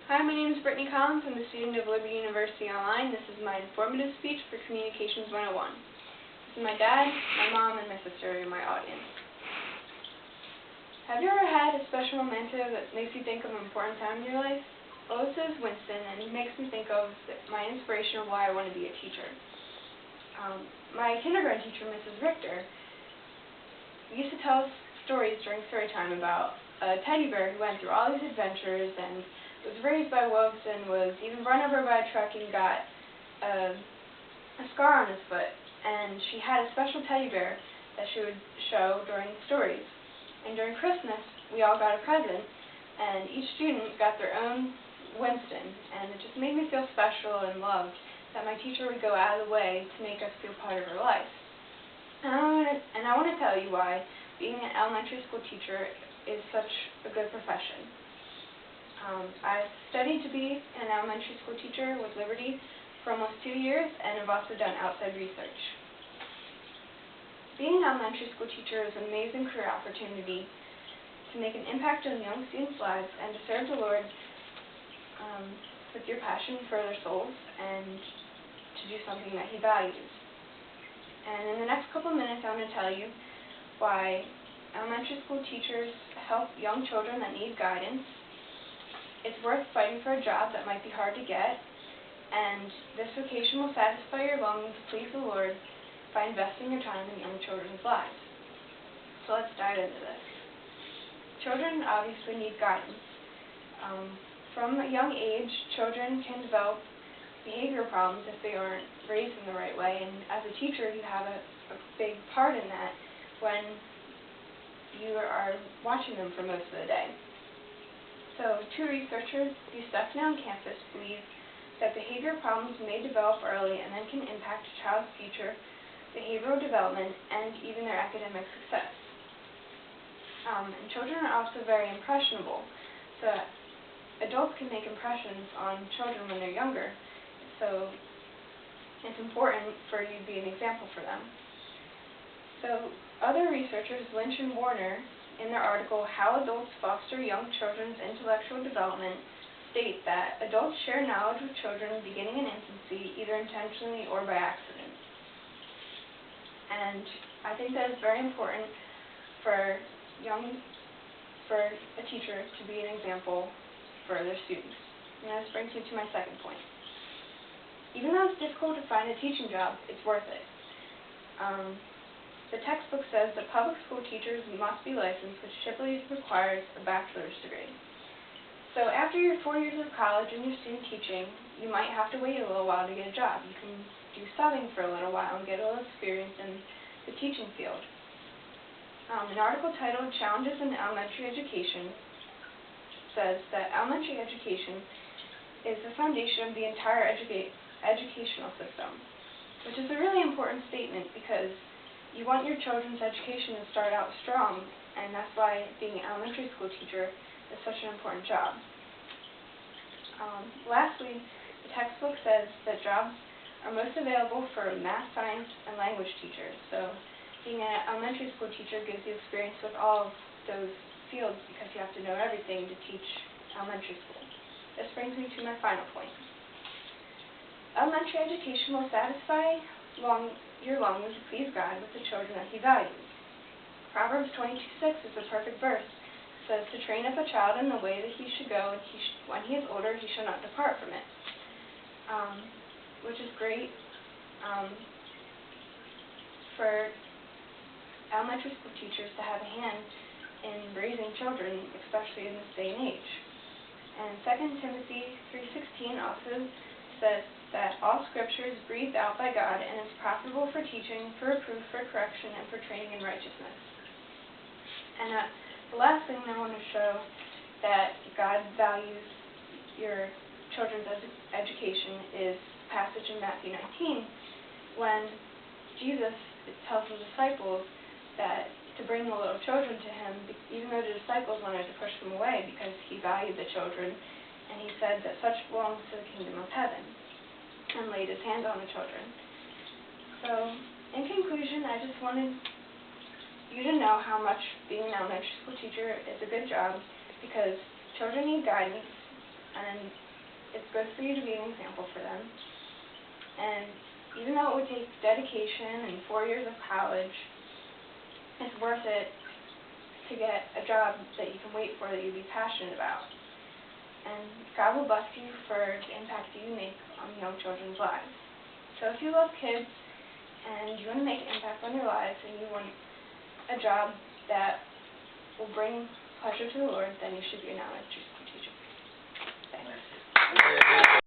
Hi, my name is Brittney. I'm a student of Liberty University Online. This is my informative speech for Communications 101. This is my dad, my mom, and my sister in my audience. Have you ever had a special memento that makes you think of an important time in your life? Well, this is Winston, and he makes me think of my inspiration of why I want to be a teacher. My kindergarten teacher, Mrs. Richter, used to tell us stories during story time about a teddy bear who went through all these adventures and was raised by wolves and was even run over by a truck and got a scar on his foot. And she had a special teddy bear that she would show during the stories. And during Christmas, we all got a present, and each student got their own Winston. And it just made me feel special and loved that my teacher would go out of the way to make us feel part of her life. And I want to tell you why being an elementary school teacher is such a good profession. I've studied to be an elementary school teacher with Liberty for almost 2 years, and I've also done outside research. Being an elementary school teacher is an amazing career opportunity to make an impact on young students' lives and to serve the Lord with your passion for their souls and to do something that He values. And in the next couple of minutes, I'm going to tell you why elementary school teachers help young children that need guidance. It's worth fighting for a job that might be hard to get, and this vocation will satisfy your longing to please the Lord by investing your time in young children's lives. So let's dive into this. Children obviously need guidance. From a young age, children can develop behavior problems if they aren't raised in the right way, and as a teacher, you have a big part in that when you are watching them for most of the day. So, two researchers, on campus, believe that behavior problems may develop early and then can impact a child's future behavioral development and even their academic success. And children are also very impressionable. So, adults can make impressions on children when they're younger. So, it's important for you to be an example for them. So, other researchers, Lynch and Warner, in their article, How Adults Foster Young Children's Intellectual Development, state that adults share knowledge with children beginning in infancy, either intentionally or by accident. And I think that is very important for a teacher to be an example for their students. And this brings me to my second point. Even though it's difficult to find a teaching job, it's worth it. The textbook says that public school teachers must be licensed, which typically requires a bachelor's degree. So after your 4 years of college and your student teaching, you might have to wait a little while to get a job. You can do subbing for a little while and get a little experience in the teaching field. An article titled Challenges in Elementary Education says that elementary education is the foundation of the entire educational system, which is a really important statement because you want your children's education to start out strong, and that's why being an elementary school teacher is such an important job. Lastly, the textbook says that jobs are most available for math, science, and language teachers. So being an elementary school teacher gives you experience with all of those fields because you have to know everything to teach elementary school. This brings me to my final point. Elementary education will satisfy your longing to please God with the children that He values. Proverbs 22:6 is the perfect verse. It says, to train up a child in the way that he should go, and when he is older, he shall not depart from it. Which is great for elementary school teachers to have a hand in raising children, especially in this day and age. And 2 Timothy 3:16 also says that all Scripture is breathed out by God and is profitable for teaching, for reproof, for correction, and for training in righteousness. And the last thing I want to show that God values your children's education is a passage in Matthew 19 when Jesus tells the disciples that to bring the little children to Him, even though the disciples wanted to push them away because He valued the children, and He said that such belongs to the kingdom of heaven, and laid His hands on the children. So, in conclusion, I just wanted you to know how much being an elementary school teacher is a good job because children need guidance, and it's good for you to be an example for them. And even though it would take dedication and 4 years of college, it's worth it to get a job that you can wait for, that you'll be passionate about. And God will bless you for the impact you make on young children's lives. So if you love kids and you want to make an impact on their lives and you want a job that will bring pleasure to the Lord, then you should be an elementary school teacher. Thanks.